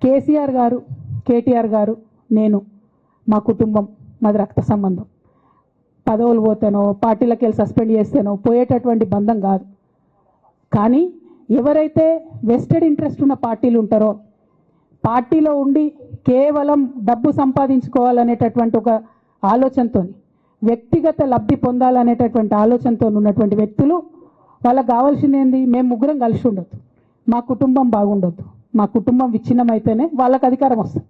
కేసీఆర్ గారు, కేటీఆర్ గారు, నేను, మా కుటుంబం, మాది రక్త సంబంధం. పదవులు పోతేనో పార్టీలకు వెళ్ళి సస్పెండ్ చేస్తేనో పోయేటటువంటి బంధం కాదు. కానీ ఎవరైతే వెస్టెడ్ ఇంట్రెస్ట్ ఉన్న పార్టీలు ఉంటారో, పార్టీలో ఉండి కేవలం డబ్బు సంపాదించుకోవాలనేటటువంటి ఒక ఆలోచనతో, వ్యక్తిగత లబ్ధి పొందాలనేటటువంటి ఆలోచనతో ఉన్నటువంటి వ్యక్తులు, వాళ్ళకి కావాల్సింది ఏంది? మేము ముగ్గురం కలిసి ఉండొద్దు, మా కుటుంబం బాగుండొద్దు, మా కుటుంబం విచ్ఛిన్నమైతేనే వాళ్ళకి అధికారం వస్తుంది.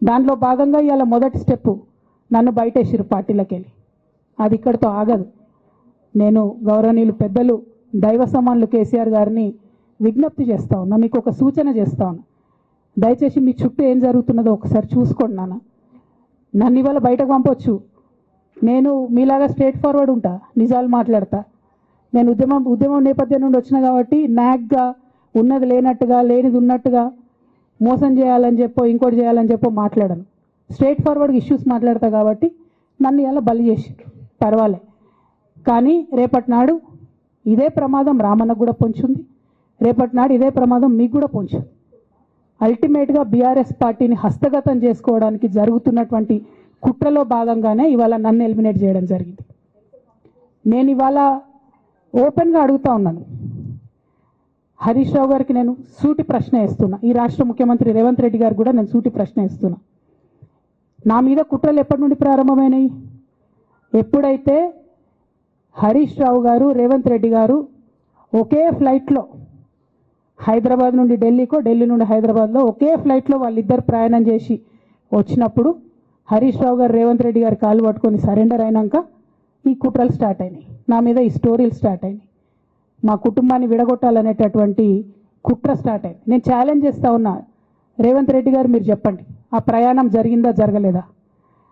దాంట్లో భాగంగా ఇవాళ మొదటి స్టెప్పు నన్ను బయటేసిరు పార్టీలకు వెళ్ళి. అది ఇక్కడితో ఆగదు. నేను గౌరవనీయులు పెద్దలు దైవ సమానులు కేసీఆర్ గారిని విజ్ఞప్తి చేస్తా ఉన్నా, మీకు ఒక సూచన చేస్తా ఉన్నా. దయచేసి మీ చుట్టూ ఏం జరుగుతున్నదో ఒకసారి చూసుకోండి నాన్న. నన్ను ఇవాళ బయటకు పంపొచ్చు, నేను మీలాగా స్ట్రేట్ ఫార్వర్డ్ ఉంటా, నిజాలు మాట్లాడతా. నేను ఉద్యమం నేపథ్యం నుండి వచ్చిన కాబట్టి నాగ్గా ఉన్నది లేనట్టుగా, లేనిది ఉన్నట్టుగా, మోసం చేయాలని చెప్పో ఇంకోటి చేయాలని చెప్పో మాట్లాడను. స్ట్రేట్ ఫార్వర్డ్గా ఇష్యూస్ మాట్లాడతా కాబట్టి నన్ను ఇలా బలి చేసిండ్రు, పర్వాలే. కానీ రేపటి నాడు ఇదే ప్రమాదం రామన్నకు కూడా పొంచుంది, రేపటి నాడు ఇదే ప్రమాదం మీకు కూడా పొంచుంది. అల్టిమేట్గా బీఆర్ఎస్ పార్టీని హస్తగతం చేసుకోవడానికి జరుగుతున్నటువంటి కుట్రలో భాగంగానే ఇవాళ నన్ను ఎలిమినేట్ చేయడం జరిగింది. నేను ఇవాళ ఓపెన్గా అడుగుతా ఉన్నాను, హరీష్ రావు గారికి నేను సూటి ప్రశ్న వేస్తున్నా, ఈ రాష్ట్ర ముఖ్యమంత్రి రేవంత్ రెడ్డి గారికి కూడా నేను సూటి ప్రశ్న వేస్తున్నా. నా మీద కుట్రలు ఎప్పటి నుండి ప్రారంభమైనాయి? ఎప్పుడైతే హరీష్ రావు గారు, రేవంత్ రెడ్డి గారు ఒకే ఫ్లైట్లో హైదరాబాద్ నుండి ఢిల్లీకో, ఢిల్లీ నుండి హైదరాబాద్లో ఒకే ఫ్లైట్లో వాళ్ళిద్దరు ప్రయాణం చేసి వచ్చినప్పుడు హరీష్ రావు గారు రేవంత్ రెడ్డి గారి కాళ్ళు పట్టుకొని సరెండర్ అయినాక ఈ కుట్రలు స్టార్ట్ అయినాయి, నా మీద ఈ స్టోరీలు స్టార్ట్ అయినాయి, మా కుటుంబాన్ని విడగొట్టాలనేటటువంటి కుట్ర స్టార్ట్ అయింది. నేను ఛాలెంజ్ చేస్తా ఉన్నా, రేవంత్ రెడ్డి గారు మీరు చెప్పండి, ఆ ప్రయాణం జరిగిందా జరగలేదా?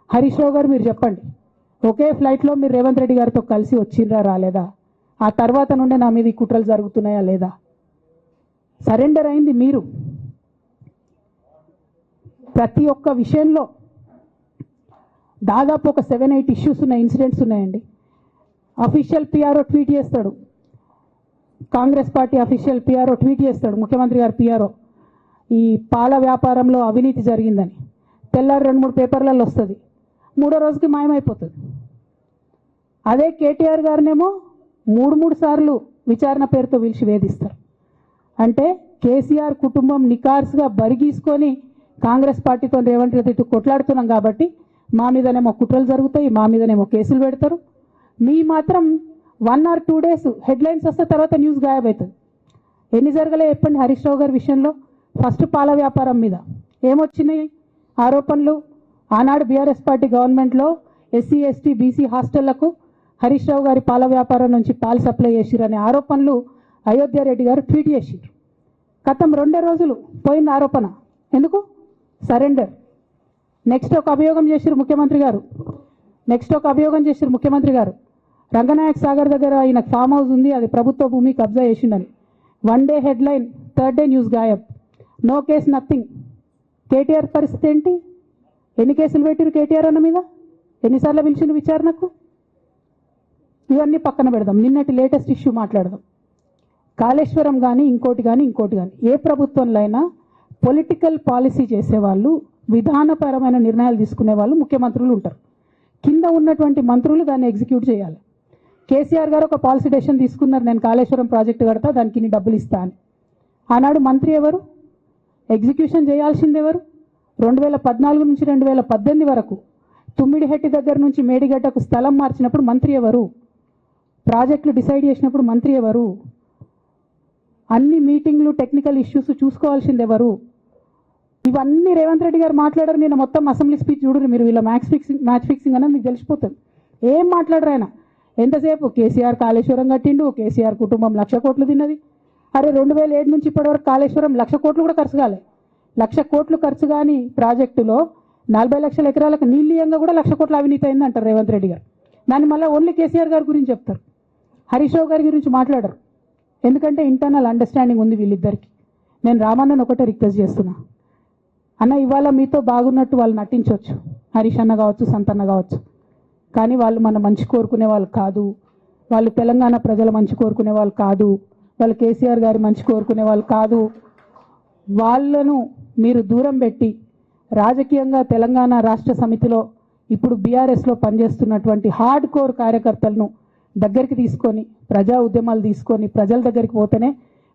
హరీష్ రావు గారు మీరు చెప్పండి, ఒకే ఫ్లైట్లో మీరు రేవంత్ రెడ్డి గారితో కలిసి వచ్చిండ్రా రాలేదా? ఆ తర్వాత నుండే నా మీద ఈ కుట్రలు జరుగుతున్నాయా లేదా? సరెండర్ అయింది మీరు. ప్రతి ఒక్క విషయంలో దాదాపు ఒక 7-8 ఇష్యూస్ ఉన్నాయి, ఇన్సిడెంట్స్ ఉన్నాయండి. అఫీషియల్ పిఆర్ఓ ట్వీట్ చేస్తాడు, Congress party official PRO tweet చేస్తాడు, ముఖ్యమంత్రి గారు పిఆర్ఓ, ఈ పాల వ్యాపారంలో అవినీతి జరిగిందని. తెల్లారి 2-3 పేపర్లలో వస్తుంది, 3వ రోజుకి మాయమైపోతుంది. అదే కేటీఆర్ గారినేమో 3 సార్లు విచారణ పేరుతో పిలిచి వేధిస్తారు. అంటే కేసీఆర్ కుటుంబం నికార్స్గా బరిగీసుకొని కాంగ్రెస్ పార్టీతో రేవంత్ రెడ్డితో కొట్లాడుతున్నాం కాబట్టి మా మీదనేమో కుట్రలు జరుగుతాయి, మా మీదనేమో కేసులు పెడతారు. మీ మాత్రం 1 or 2 days హెడ్లైన్స్ వస్తే తర్వాత న్యూస్ గాయబవుతుంది. ఎన్ని జరగలే చెప్పండి హరీష్ రావు గారి విషయంలో? ఫస్ట్ పాల వ్యాపారం మీద ఏమొచ్చినాయి ఆరోపణలు? ఆనాడు బీఆర్ఎస్ పార్టీ గవర్నమెంట్లో SC ST BC హాస్టళ్లకు Harish Rao గారి పాల వ్యాపారం నుంచి పాలు సప్లై చేసిరనే ఆరోపణలు అయోధ్య రెడ్డి గారు ట్వీట్ చేసిండ్రు. గతం 2 రోజులు పోయిన ఆరోపణ, ఎందుకు? సరెండర్. నెక్స్ట్ ఒక అభియోగం చేసిరు ముఖ్యమంత్రి గారు, రంగనాయక్ సాగర్ దగ్గర ఆయన ఫామ్ హౌస్ ఉంది, అది ప్రభుత్వ భూమి, కబ్జా చేసిండని. 1 day headline, 3rd day news గాయబ్, నో కేస్ నథింగ్. కేటీఆర్ పరిస్థితి ఏంటి? ఎన్ని కేసులు పెట్టిరు కేటీఆర్ అన్న మీద? ఎన్నిసార్లు పిలిచిండు విచారణకు? ఇవన్నీ పక్కన పెడదాం, నిన్నటి లేటెస్ట్ ఇష్యూ మాట్లాడదాం. కాళేశ్వరం కానీ ఇంకోటి కానీ ఏ ప్రభుత్వంలో అయినా పొలిటికల్ పాలసీ చేసేవాళ్ళు, విధానపరమైన నిర్ణయాలు తీసుకునే వాళ్ళు ముఖ్యమంత్రులు ఉంటారు. కింద ఉన్నటువంటి మంత్రులు దాన్ని ఎగ్జిక్యూట్ చేయాలి. కేసీఆర్ గారు ఒక పాలసీ డెసిషన్ తీసుకున్నారు, నేను కాళేశ్వరం ప్రాజెక్టు కడతా, దానికి ఇన్ని డబ్బులు ఇస్తా అని. ఆనాడు మంత్రి ఎవరు? ఎగ్జిక్యూషన్ చేయాల్సింది ఎవరు? 2014 నుంచి 2018 వరకు తుమ్మిడిహెట్టి దగ్గర నుంచి మేడిగడ్డకు స్థలం మార్చినప్పుడు మంత్రి ఎవరు? ప్రాజెక్టులు డిసైడ్ చేసినప్పుడు మంత్రి ఎవరు? అన్ని మీటింగ్లు, టెక్నికల్ ఇష్యూస్ చూసుకోవాల్సింది ఎవరు? ఇవన్నీ రేవంత్ రెడ్డి గారు మాట్లాడారు. నేను మొత్తం అసెంబ్లీ స్పీచ్ చూడరు మీరు, వీళ్ళ మ్యాచ్ ఫిక్సింగ్ అనేది మీకు తెలిసిపోతుంది. ఏం మాట్లాడరు ఆయన. ఎంతసేపు కేసీఆర్ కాళేశ్వరం కట్టిండు, కేసీఆర్ కుటుంబం 1,00,000 కోట్లు తిన్నది. అరే 2007 నుంచి ఇప్పటివరకు కాళేశ్వరం 1,00,000 కోట్లు కూడా ఖర్చు కాలే. 1,00,000 కోట్లు ఖర్చు కాని ప్రాజెక్టులో 40 లక్షల ఎకరాలకు నీళ్ళియంగా కూడా 1,00,000 కోట్ల అవినీతి అయింది అంటారు రేవంత్ రెడ్డి గారు. దాన్ని మళ్ళీ ఓన్లీ కేసీఆర్ గారి గురించి చెప్తారు, హరీష్ రావు గారి గురించి మాట్లాడరు. ఎందుకంటే ఇంటర్నల్ అండర్స్టాండింగ్ ఉంది వీళ్ళిద్దరికి. నేను రామన్నను ఒకటే రిక్వెస్ట్ చేస్తున్నా, అన్న ఇవాళ మీతో బాగున్నట్టు వాళ్ళు నటించవచ్చు, హరీష్ అన్న కావచ్చు, సంతన్న కావచ్చు, కానీ వాళ్ళు మన మంచి కోరుకునే వాళ్ళు కాదు, వాళ్ళు తెలంగాణ ప్రజల మంచి కోరుకునే వాళ్ళు కాదు, వాళ్ళు కేసీఆర్ గారి మంచి కోరుకునే వాళ్ళు కాదు. వాళ్ళను మీరు దూరం పెట్టి రాజకీయంగా తెలంగాణ రాష్ట్ర సమితిలో ఇప్పుడు బీఆర్ఎస్లో పనిచేస్తున్నటువంటి హార్డ్ కోర్ కార్యకర్తలను దగ్గరికి తీసుకొని ప్రజా ఉద్యమాలు తీసుకొని ప్రజల దగ్గరికి పోతేనే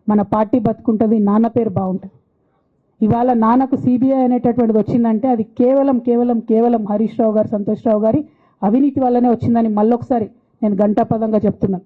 మన పార్టీ బతుకుంటుంది, నాన్న పేరు బాగుంటుంది. ఇవాళ నాన్నకు సిబిఐ అనేటటువంటిది వచ్చిందంటే అది కేవలం హరీష్ రావు గారు, సంతోష్ రావు గారి అవినీతి వల్లనే వచ్చిందని మళ్ళొకసారి నేను ఘంటాపదంగా చెప్తున్నాను.